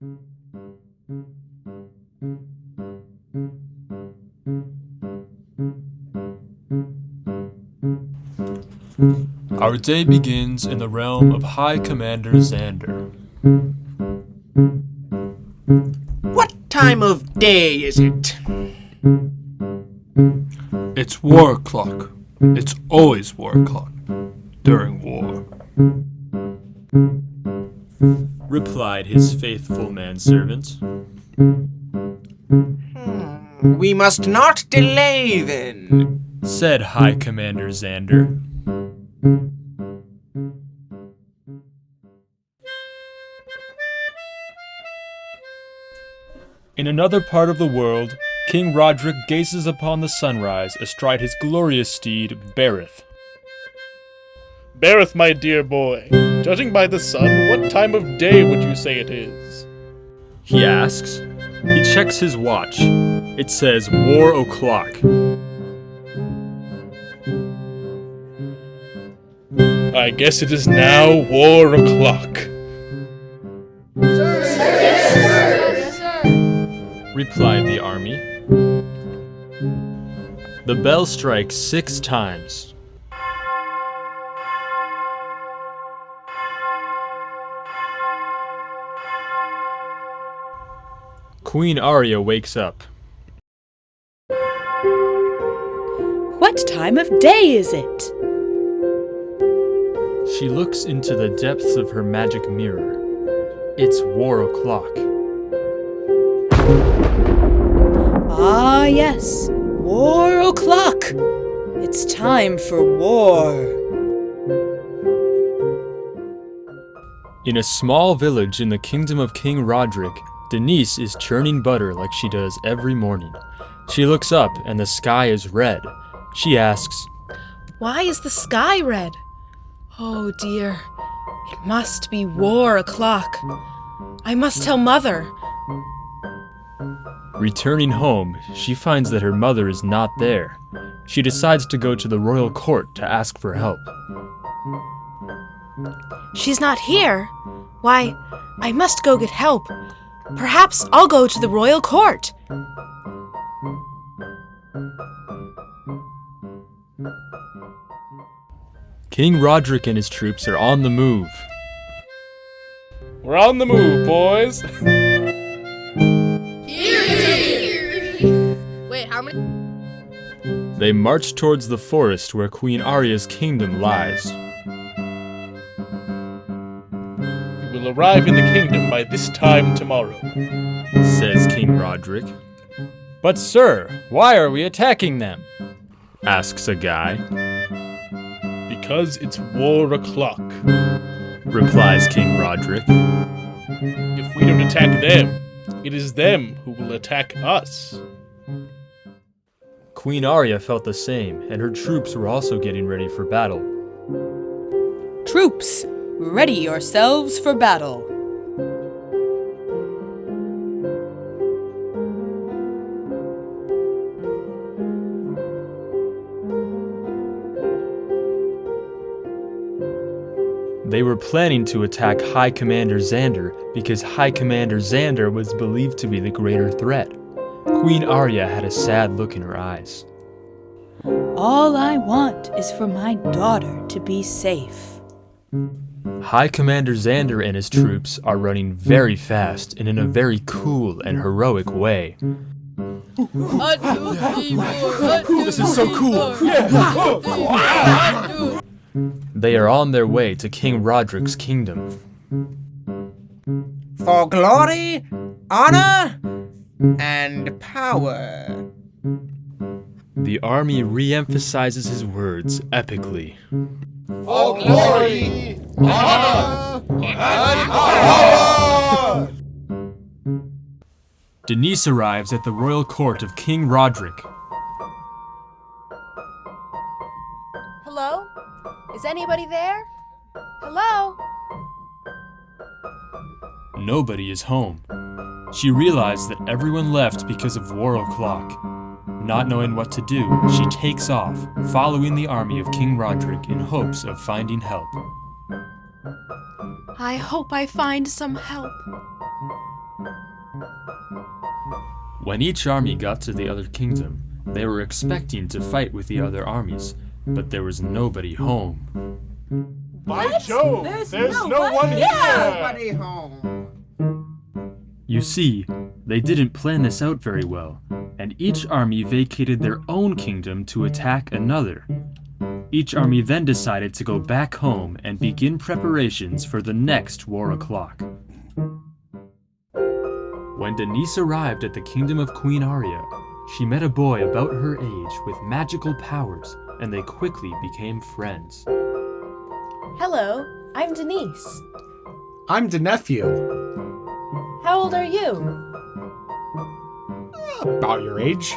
Our day begins in the realm of High Commander Xander. What time of day is it? It's war o'clock. It's always war o'clock. During war. Replied his faithful manservant. We must not delay then. Said High Commander Xander. In another part of the world, King Roderick gazes upon the sunrise astride his glorious steed, Berith. Berith, my dear boy, judging by the sun, what time of day would you say it is? He asks. He checks his watch. It says war o'clock. I guess it is now war o'clock. Replied the army. The bell strikes 6 times. Queen Arya wakes up. What time of day is it? She looks into the depths of her magic mirror. It's war o'clock. Ah, yes. War o'clock. It's time for war. In a small village in the kingdom of King Roderick, Denise is churning butter like she does every morning. She looks up and the sky is red. She asks, "Why is the sky red? Oh dear, it must be war o'clock. I must tell Mother." Returning home, she finds that her mother is not there. She decides to go to the royal court to ask for help. "She's not here? Why, I must go get help. Perhaps I'll go to the royal court." King Roderick and his troops are on the move. We're on the move, boys. Wait, how many? They march towards the forest where Queen Arya's kingdom lies. We will arrive in the kingdom by this time tomorrow. Says King Roderick. But sir, why are we attacking them? Asks a guy. Because it's war o'clock. Replies King Roderick. If we don't attack them, it is them who will attack us. Queen Arya felt the same, and her troops were also getting ready for battle. Troops, ready yourselves for battle. They were planning to attack High Commander Xander because High Commander Xander was believed to be the greater threat. Queen Arya had a sad look in her eyes. All I want is for my daughter to be safe. High Commander Xander and his troops are running very fast and in a very cool and heroic way. This is so cool. They are on their way to King Roderick's kingdom. For glory, honor, and power. The army re-emphasizes his words epically. For glory, honor, and power! Denise arrives at the royal court of King Roderick. Hello? Is anybody there? Hello? Nobody is home. She realized that everyone left because of war o'clock. Not knowing what to do, she takes off, following the army of King Roderick in hopes of finding help. I hope I find some help. When each army got to the other kingdom, they were expecting to fight with the other armies, but there was nobody home. By Jove, there's no one here! home. You see, they didn't plan this out very well, and each army vacated their own kingdom to attack another. Each army then decided to go back home and begin preparations for the next war o'clock. When Denise arrived at the kingdom of Queen Aria, she met a boy about her age with magical powers, and they quickly became friends. Hello, I'm Denise. I'm the nephew. How old are you? About your age.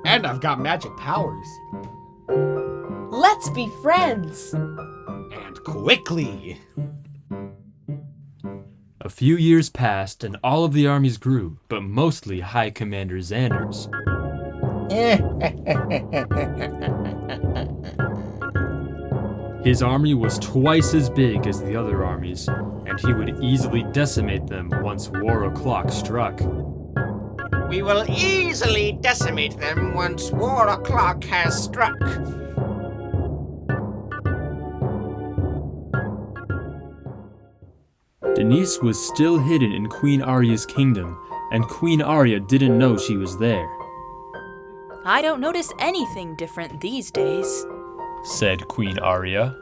And I've got magic powers. Let's be friends. And quickly. A few years passed and all of the armies grew, but mostly High Commander Xander's. His army was twice as big as the other armies, and he would easily decimate them once war o'clock struck. We will easily decimate them once war o'clock has struck. Denise was still hidden in Queen Aria's kingdom, and Queen Aria didn't know she was there, I don't notice anything different these days. said Queen Aria.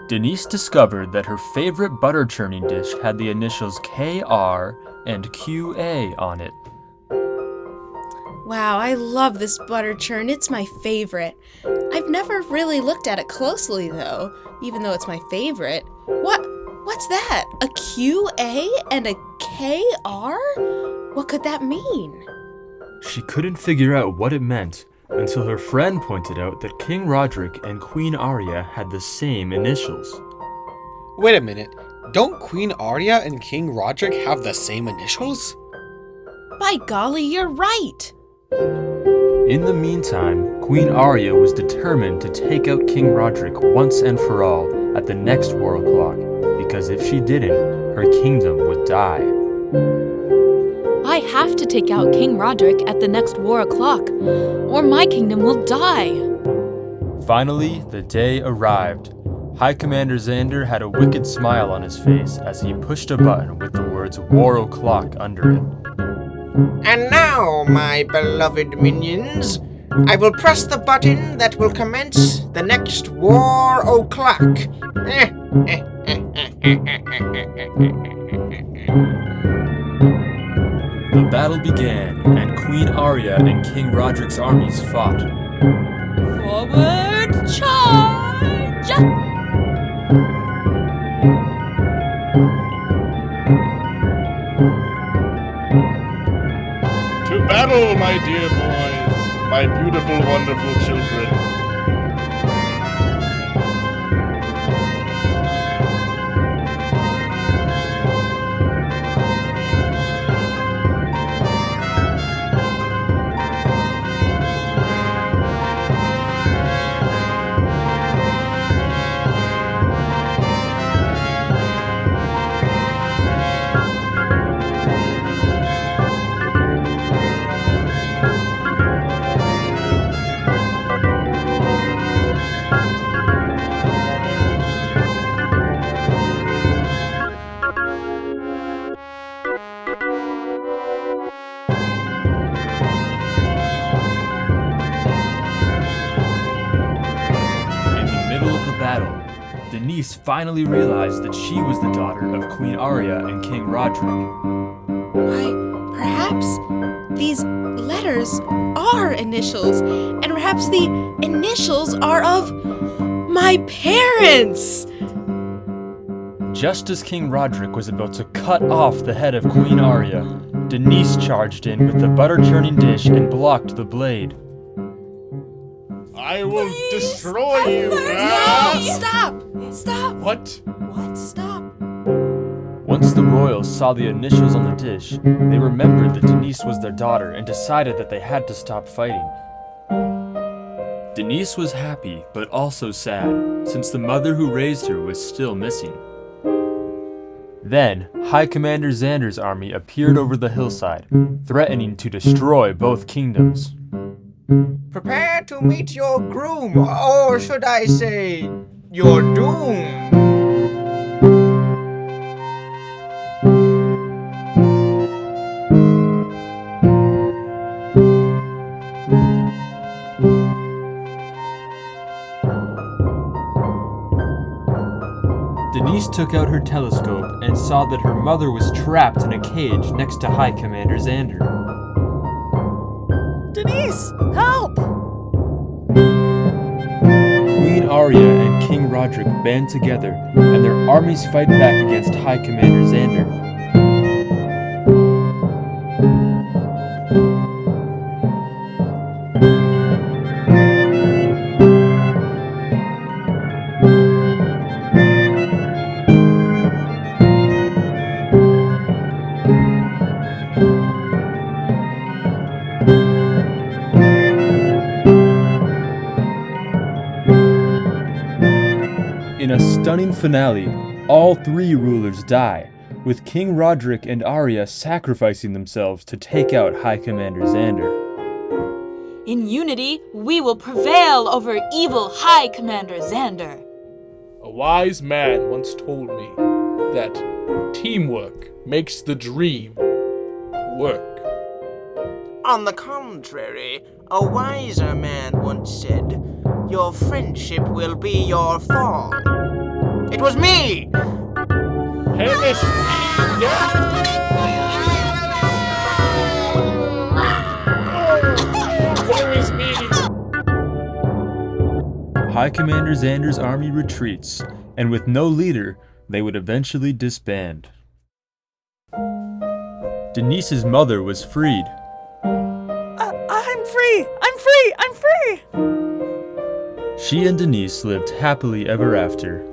Denise discovered that her favorite butter churning dish had the initials KR and QA on it. Wow, I love this butter churn. It's my favorite. I've never really looked at it closely though, even though it's my favorite. What's that? A QA and a KR? What could that mean? She couldn't figure out what it meant until her friend pointed out that King Roderick and Queen Aria had the same initials. Wait a minute. Don't Queen Aria and King Roderick have the same initials? By golly, you're right. In the meantime, Queen Aria was determined to take out King Roderick once and for all at the next war o'clock, because if she didn't, her kingdom would die. I have to take out King Roderick at the next war o'clock, or my kingdom will die. Finally, the day arrived. High Commander Xander had a wicked smile on his face as he pushed a button with the words War O'Clock under it. And now, my beloved minions, I will press the button that will commence the next war o'clock. The battle began, and Queen Aria and King Roderick's armies fought. Forward charge! To battle, my dear boys, my beautiful, wonderful children. Denise finally realized that she was the daughter of Queen Aria and King Roderick. Why, perhaps these letters are initials, and perhaps the initials are of my parents! Just as King Roderick was about to cut off the head of Queen Aria, Denise charged in with the butter-churning dish and blocked the blade. I will destroy you! No! Stop! Stop! What? Stop! Once the royals saw the initials on the dish, they remembered that Denise was their daughter and decided that they had to stop fighting. Denise was happy, but also sad, since the mother who raised her was still missing. Then, High Commander Xander's army appeared over the hillside, threatening to destroy both kingdoms. Prepare to meet your groom, or should I say, your doom. Denise took out her telescope and saw that her mother was trapped in a cage next to High Commander Xander. Denise, help! Queen Arya and King Roderick band together, and their armies fight back against High Commander Xander. In a stunning finale, all three rulers die, with King Roderick and Arya sacrificing themselves to take out High Commander Xander. In unity, we will prevail over evil High Commander Xander. A wise man once told me that teamwork makes the dream work. On the contrary, a wiser man once said, your friendship will be your fall. It was me! Hamish! Woe is me! High Commander Xander's army retreats, and with no leader, they would eventually disband. Denise's mother was freed. I'm free! I'm free! I'm free! She and Denise lived happily ever after.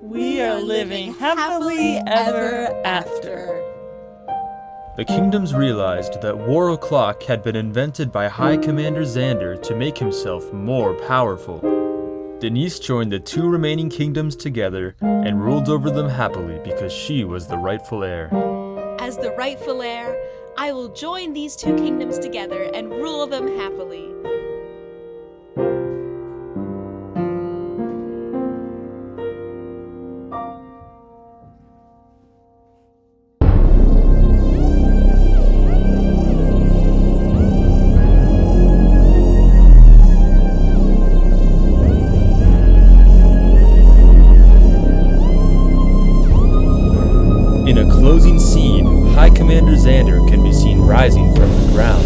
We are living happily ever after. The kingdoms realized that War O'Clock had been invented by High Commander Xander to make himself more powerful. Denise joined the two remaining kingdoms together and ruled over them happily because she was the rightful heir. As the rightful heir, I will join these two kingdoms together and rule them happily. In a closing scene, High Commander Xander can be seen rising from the ground.